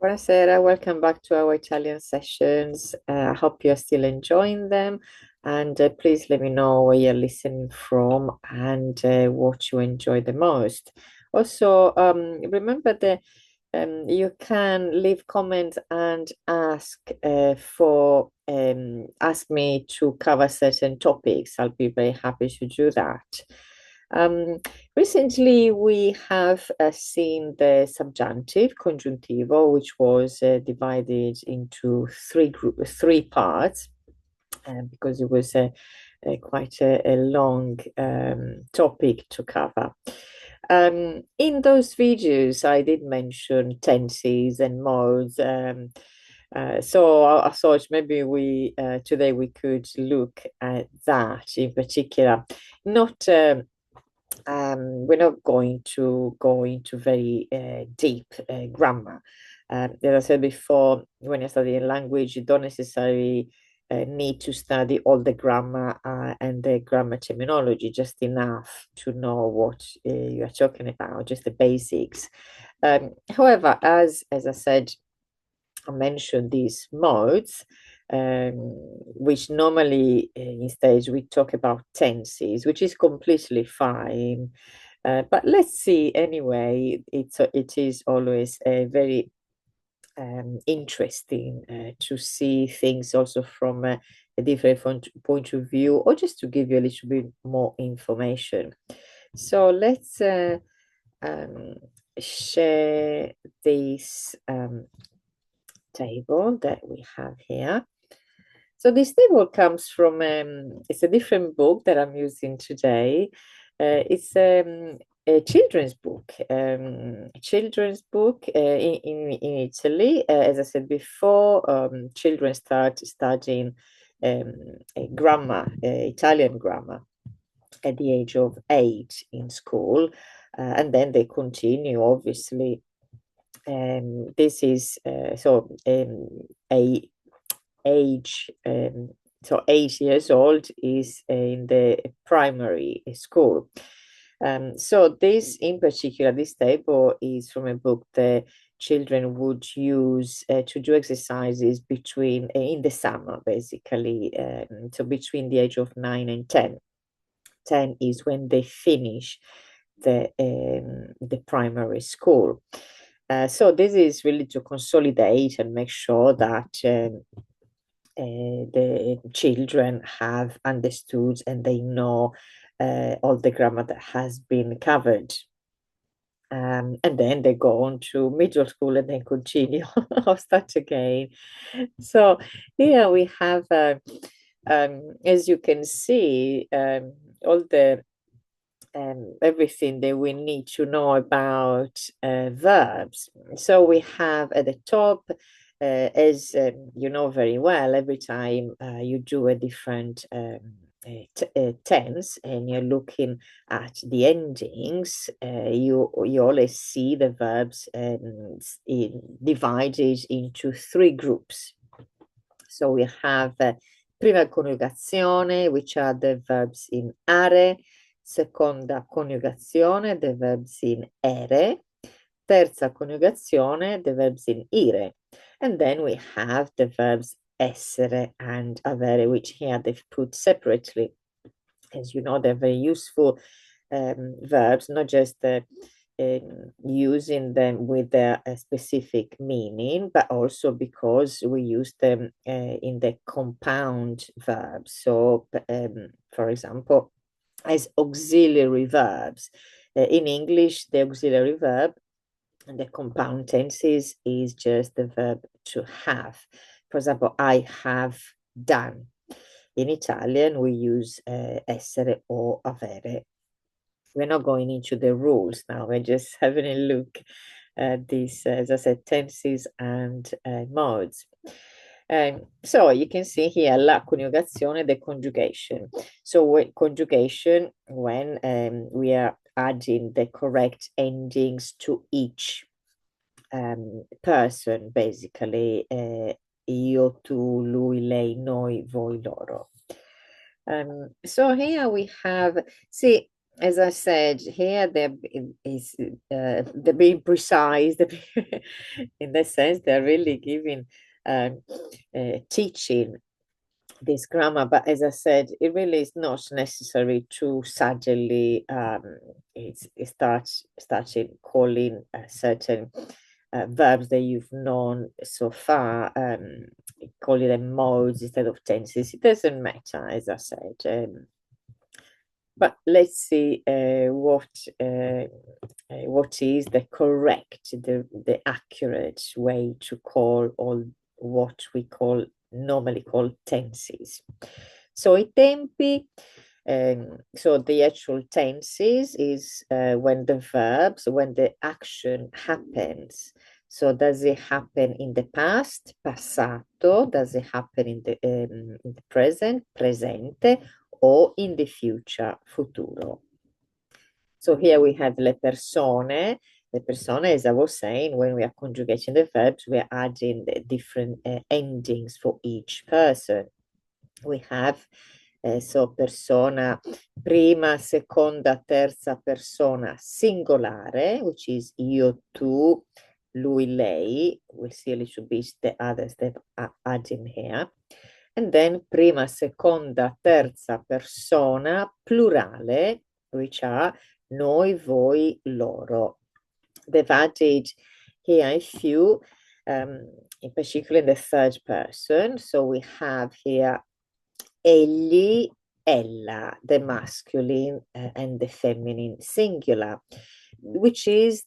Buonasera, welcome back to our Italian sessions. I hope you're still enjoying them. And please let me know where you're listening from and what you enjoy the most. Also, remember that you can leave comments and ask me to cover certain topics. I'll be very happy to do that. Um, Recently, we have seen the subjunctive congiuntivo, which was divided into three parts, because it was quite a long topic to cover. In those videos, I did mention tenses and modes. So I thought maybe we today we could look at that in particular. Not we're not going to go into very deep grammar. As I said before, when you're studying language, you don't necessarily need to study all the grammar and the grammar terminology, just enough to know what you are talking about, just the basics. However, as I said, I mentioned these modes, um, which normally instead we talk about tenses, which is completely fine. But let's see anyway. It is always a very interesting to see things also from a different point of view, or just to give you a little bit more information. So let's um, share this table that we have here. So this table comes from it's a different book that I'm using today. It's a children's book, in Italy. As I said before, children start studying um, Italian grammar, at the age of 8 in school, and then they continue, obviously. This is a age, so 8 years old is in the primary school. So this in particular, this table is from a book that children would use to do exercises between in the summer, basically. So between the age of 9 and 10. 10 is when they finish the primary school. So this is really to consolidate and make sure that the children have understood and they know all the grammar that has been covered. And then they go on to middle school and then continue or start again. So here we have, as you can see, all the everything that we need to know about verbs. So we have at the top, as you know very well, every time you do a different tense and you're looking at the endings, you always see the verbs divided into three groups. So we have prima coniugazione, which are the verbs in are, seconda coniugazione, the verbs in ere, terza coniugazione, the verbs in ire. And then we have the verbs essere and avere, which here they've put separately. As you know, they're very useful verbs, not just using them with their specific meaning, but also because we use them in the compound verbs. So, for example, as auxiliary verbs. In English, the auxiliary verb and the compound tenses is just the verb to have. For example, I have done. In Italian, we use essere or avere. We're not going into the rules now. We're just having a look at these, as I said, tenses and modes. So you can see here la coniugazione, the conjugation. So with conjugation, when we are adding the correct endings to each person, basically, io, tu, lui, lei, noi, voi, loro. So here we have, see, as I said, here they're being precise. In the sense, they're really giving um, teaching this grammar. But as I said, it really is not necessary to suddenly starting calling certain verbs that you've known so far, calling them modes instead of tenses. It doesn't matter, as I said. But let's see what is the correct, the accurate way to call all what we normally call tenses. So i tempi, so the actual tenses is when the verbs, when the action happens. So does it happen in the past, passato? Does it happen in the present, presente? Or in the future, futuro? So here we have le persone. The persone, as I was saying, when we are conjugating the verbs, we are adding the different endings for each person. We have so persona prima, seconda, terza persona singolare, which is io, tu, lui, lei. We'll see a little bit the others that are adding here. And then prima, seconda, terza persona plurale, which are noi, voi, loro. They've added here a few, in particular in the third person. So we have here egli, ella, the masculine and the feminine singular, which is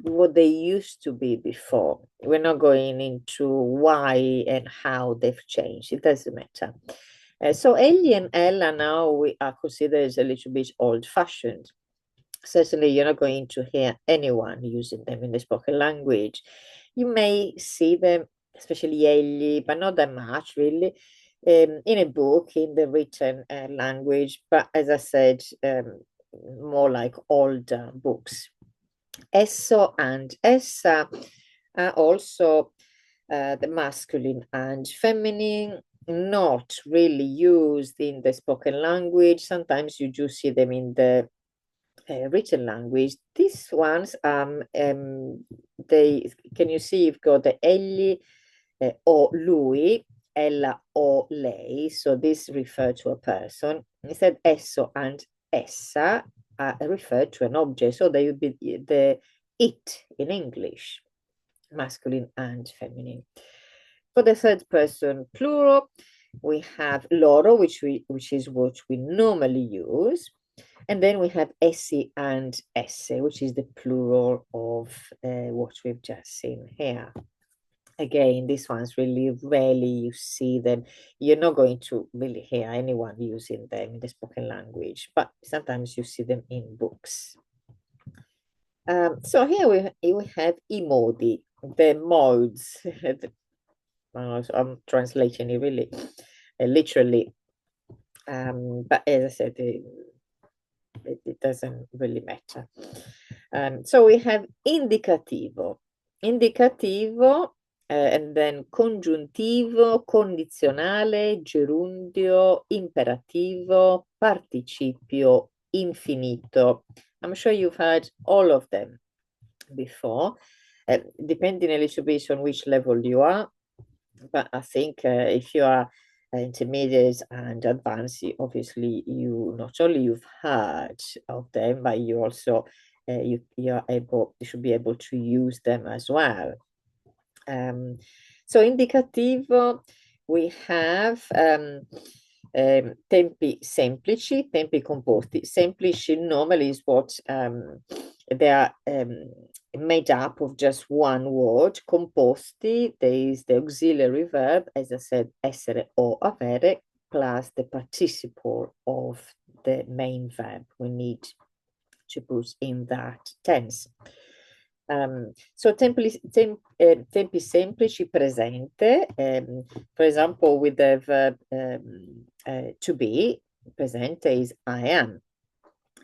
what they used to be before. We're not going into why and how they've changed. It doesn't matter. So egli and ella now we are considered as a little bit old-fashioned. Certainly, you're not going to hear anyone using them in the spoken language. You may see them, especially egli, but not that much really, in a book, in the written language. But as I said, more like older books. Esso and essa are also the masculine and feminine, not really used in the spoken language. Sometimes you do see them in the written language. These ones, they can you see you've got the egli o lui, ella o lei. So this refer to a person. Instead, esso and essa are referred to an object. So they would be the it in English, masculine and feminine. For the third person plural, we have loro, which is what we normally use. And then we have essi and esse, which is the plural of what we've just seen here. Again, these ones really rarely you see them. You're not going to really hear anyone using them in the spoken language, but sometimes you see them in books. So here we have i modi, the modes. I'm translating it really literally. But as I said, it doesn't really matter. So we have indicativo. Indicativo, and then congiuntivo, condizionale, gerundio, imperativo, participio, infinito. I'm sure you've heard all of them before, depending a little bit on which level you are. But I think if you are intermediate and advanced, obviously you not only you've heard of them, but you also you should be able to use them as well. So indicativo, we have tempi semplici, tempi composti. Semplici normally is what they are made up of just one word. Composti, there is the auxiliary verb, as I said, essere o avere, plus the participle of the main verb we need to put in that tense. So tempi semplici presente, for example, with the verb to be, presente is I am.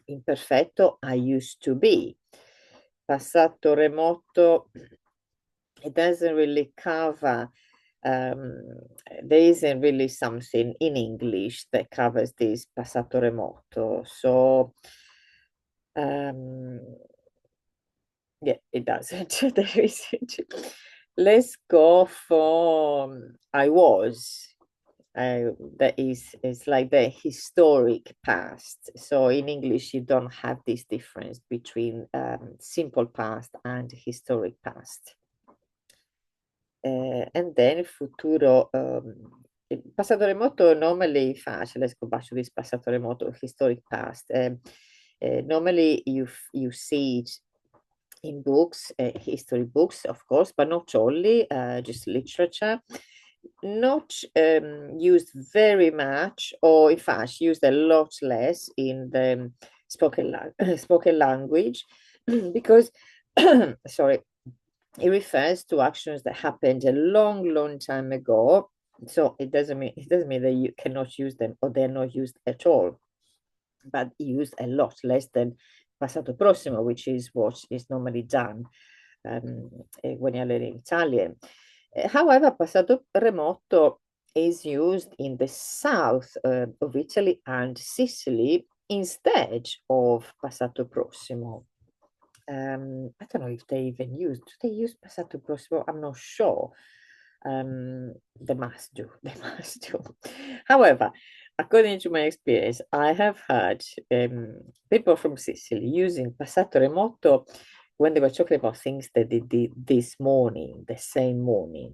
Imperfetto, I used to be. Passato remoto, it doesn't really cover, there isn't really something in English that covers this passato remoto. So Um, yeah, it doesn't. There isn't. Let's go for I was. That is like the historic past. So in English, you don't have this difference between simple past and historic past. And then futuro, il passato remoto normally facile, let's go back to this passato remoto, historic past. Normally you see it in books, history books, of course, but not only, just literature. Not used very much, or in fact, used a lot less in the spoken language, because, sorry, it refers to actions that happened a long, long time ago. So it doesn't mean that you cannot use them or they're not used at all, but used a lot less than passato prossimo, which is what is normally done when you're learning Italian. However, passato remoto is used in the south of Italy and Sicily instead of passato prossimo. I don't know if they even use, do they use passato prossimo? I'm not sure. They must do, they must do. However, according to my experience, I have heard people from Sicily using passato remoto when they were talking about things that they did this morning, the same morning,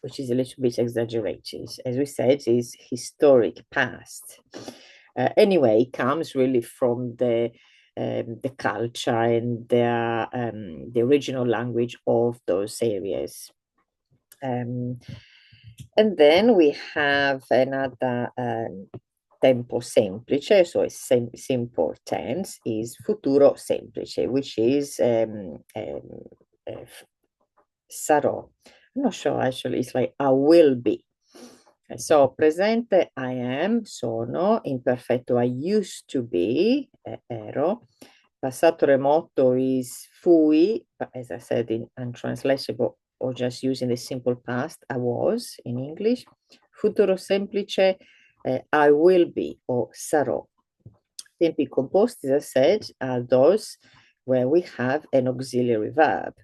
which is a little bit exaggerated. As we said, is historic past. Anyway, it comes really from the culture and the original language of those areas. And then we have another tempo semplice, so a simple tense is futuro semplice, which is sarò. I'm not sure actually, it's like I will be. So presente I am, sono, imperfetto I used to be, ero. Passato remoto is fui, but as I said in untranslatable or just using the simple past, I was in English. Futuro semplice, I will be or sarò. Tempi composti, as I said, are those where we have an auxiliary verb.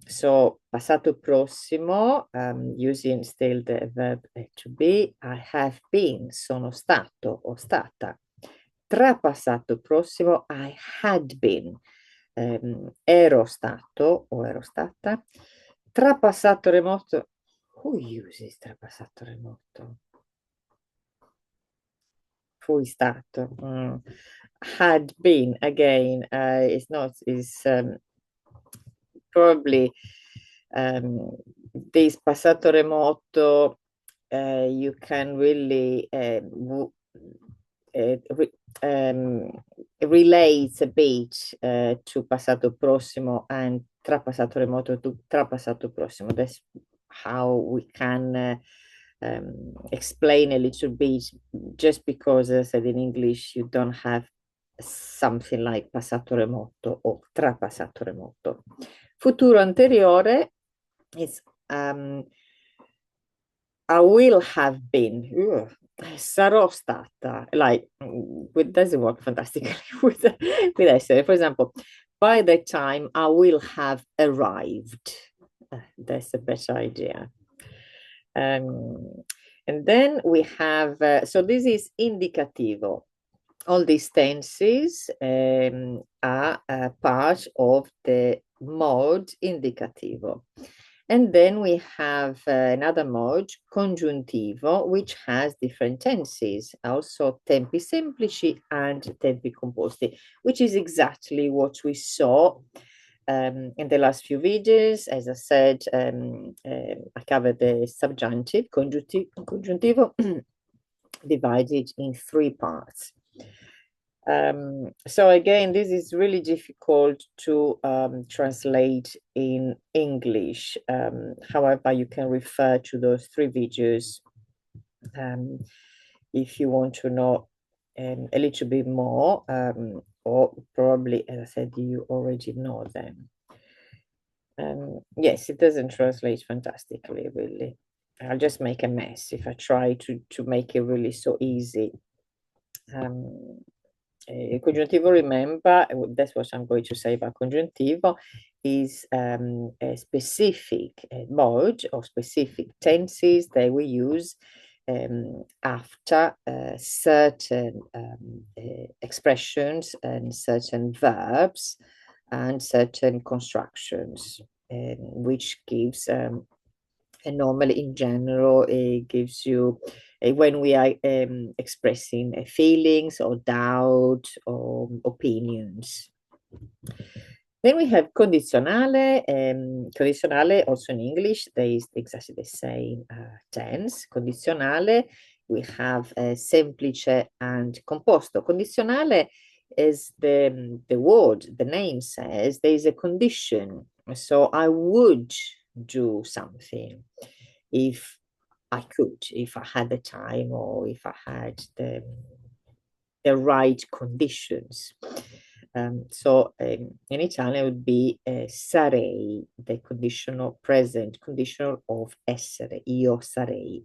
So passato prossimo, using still the verb to be, I have been, sono stato o stata. Tra passato prossimo, I had been, ero stato o ero stata. Tra passato remoto, who uses tra passato remoto? Fui stato. Had been, again, is not, is probably this passato remoto, you can really relate a bit to passato prossimo and tra passato remoto to tra passato prossimo. That's how we can explain a little bit, just because, as I said in English, you don't have something like passato remoto or tra passato remoto. Futuro anteriore is I will have been. Ugh. Sarò stata. Like, it doesn't work fantastically with essere. For example, by the time I will have arrived. That's a better idea. And then we have, so this is indicativo. All these tenses are part of the mode indicativo. And then we have another mode, congiuntivo, which has different tenses, also tempi semplici and tempi composti, which is exactly what we saw in the last few videos. As I said, I covered the subjunctive, congiuntivo, divided in three parts. So again, this is really difficult to translate in English. However, you can refer to those three videos if you want to know a little bit more, or probably, as I said, you already know them. Yes, it doesn't translate fantastically, really. I'll just make a mess if I try to make it really so easy. Congiuntivo, remember, that's what I'm going to say about congiuntivo, is a specific mode or specific tenses that we use after certain expressions and certain verbs and certain constructions, which gives and normally in general it gives you when we are expressing feelings or doubt or opinions. Then we have condizionale. Condizionale also in English, there is exactly the same tense. Condizionale, we have semplice and composto. Condizionale is the word, the name says, there is a condition. So I would do something if I could, if I had the time or if I had the right conditions. In Italian it would be sarei, the conditional present, conditional of essere, io sarei.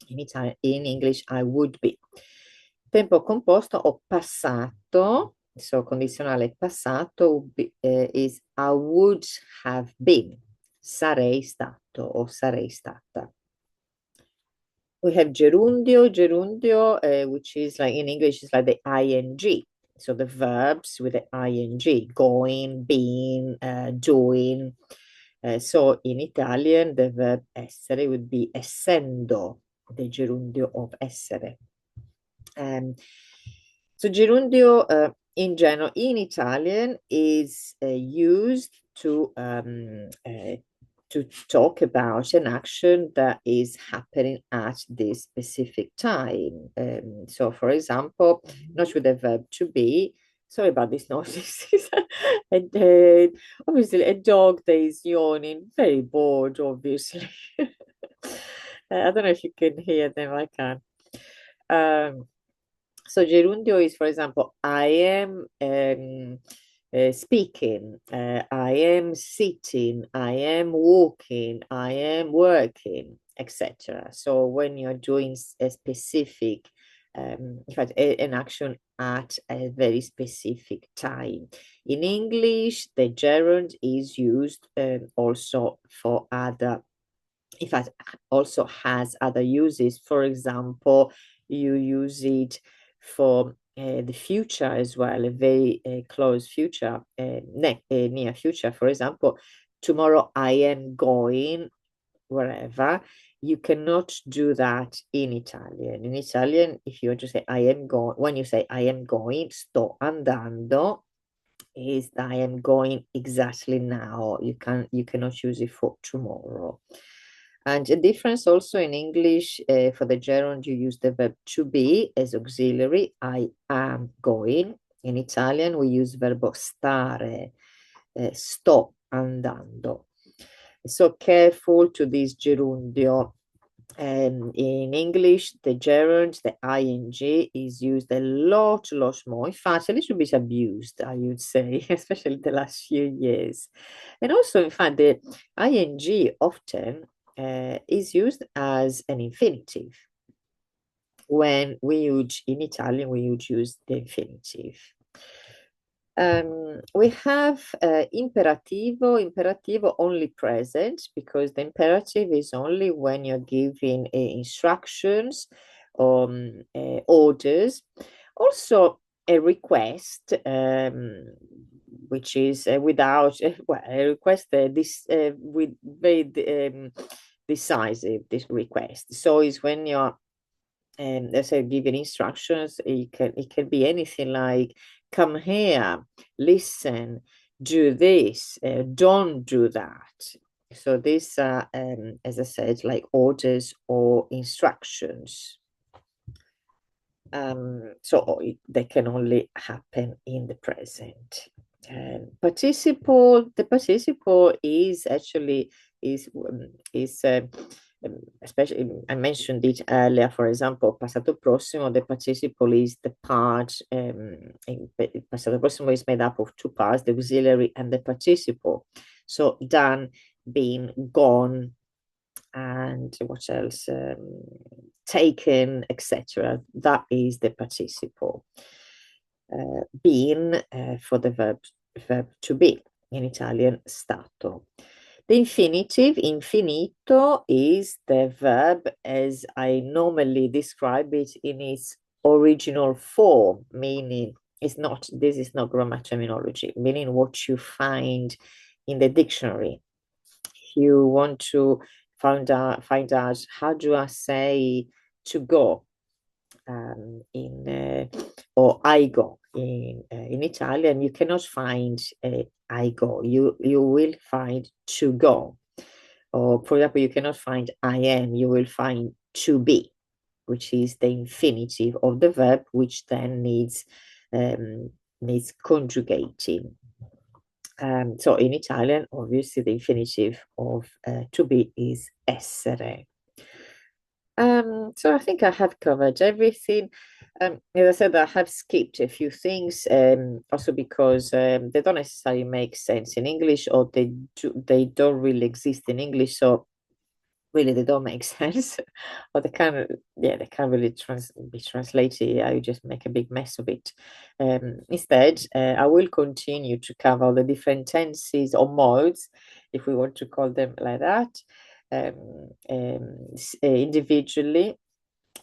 In Italian, in English, I would be. Tempo composto o passato, so condizionale passato is I would have been, sarei stato o sarei stata. We have gerundio, which is like in English, is like the ing. So the verbs with the ing, going, being, doing. So in Italian, the verb essere would be essendo, the gerundio of essere. So gerundio in general in Italian is used to talk about an action that is happening at this specific time. So, for example, not with the verb to be. Sorry about this noise. And obviously, a dog that is yawning, very bored, obviously. I don't know if you can hear them. I can. So gerundio is, for example, I am speaking, I am sitting, I am walking, I am working, etc. So when you're doing a specific, in fact, an action at a very specific time. In English, the gerund is used also for other, in fact, also has other uses. For example, you use it for the future as well, a very close future, near future. For example, tomorrow I am going wherever. You cannot do that in Italian. In Italian, if you want to say I am going, when you say I am going, sto andando, is I am going exactly now. You cannot use it for tomorrow. And a difference also in English, for the gerund, you use the verb to be as auxiliary, I am going. In Italian, we use verbo stare, sto andando. So careful to this gerundio. In English, the gerund, the ing, is used a lot more. In fact, a little bit abused, I would say, especially the last few years. And also, in fact, the ing often is used as an infinitive. When we use, in Italian, we would use the infinitive. We have imperativo only present, because the imperative is only when you're giving instructions or orders. Also a request, which is without, well, a request with very decisive, this request. So it's when you're let's say giving instructions, it can be anything like come here, listen, do this, don't do that. So these are, as I said, like orders or instructions. So they can only happen in the present. Participle, the participle is actually especially, I mentioned it earlier, for example, passato prossimo, the participle is the part, passato prossimo is made up of two parts, the auxiliary and the participle. So done, been, gone, and what else? Taken, etc. That is the participle. been for the verb to be, in Italian stato. The infinitive, infinito, is the verb as I normally describe it in its original form, meaning this is not grammar terminology, meaning what you find in the dictionary. If you want to find out how do I say to go, or I go in Italian, you cannot find I go. You will find to go. Or for example, you cannot find I am. You will find to be, which is the infinitive of the verb, which then needs conjugating. So in Italian, obviously, the infinitive of to be is essere. So I think I have covered everything. As I said, I have skipped a few things, also because they don't necessarily make sense in English, or they don't really exist in English. So really, they don't make sense, or they can't really be translated. Yeah, you just make a big mess of it. Instead, I will continue to cover the different tenses or modes, if we want to call them like that, individually,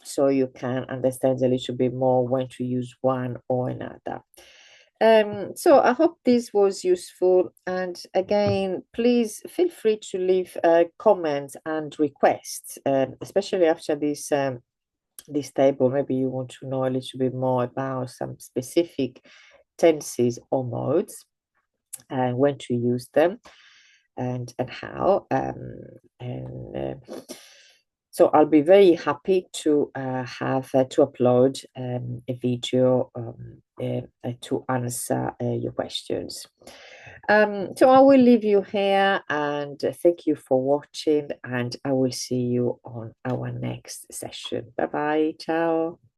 so you can understand a little bit more when to use one or another. So I hope this was useful. And again, please feel free to leave comments and requests, especially after this table. Maybe you want to know a little bit more about some specific tenses or modes and when to use them and how. So I'll be very happy to have to upload a video to answer your questions. So I will leave you here, and thank you for watching, and I will see you on our next session. Bye bye. Ciao.